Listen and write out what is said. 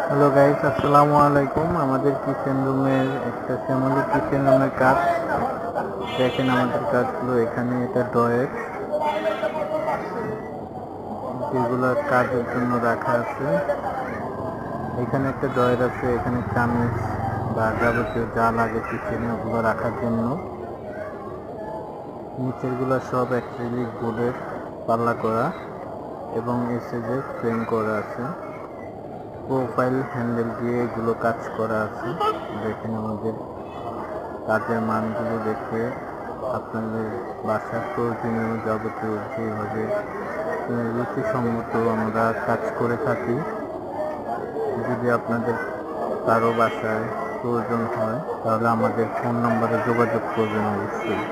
Hello guys, আসসালামু আলাইকুম। আমাদের কিচেন রুমের একটা ফ্যামিলি কিচেন রুমের কাজ দেখেন। আমাদের কাজগুলো এখানে, এটা ড্রয়ার যেগুলো কাজের জন্য রাখা আছে। এখানে একটা ড্রয়ার আছে, এখানে চামচ বা যাবতীয় যা লাগে কিচেনে ওগুলো রাখার জন্য। নিচেরগুলো সব অ্যাক্রিলিক বোর্ডের পাল্লা করা এবং এসএজে ফ্রেম করা আছে। প্রোফাইল হ্যান্ডেল দিয়ে এগুলো কাজ করা আছে। দেখেন আমাদের কাজের মানগুলো দেখে আপনাদের বাসার প্রয়োজনীয় যাবতীয় যেভাবে রুচিসম্মত আমরা কাজ করে থাকি। যদি আপনাদের কারো বাসায় প্রয়োজন হয় তাহলে আমাদের ফোন নম্বরে যোগাযোগ করবেন অবশ্যই।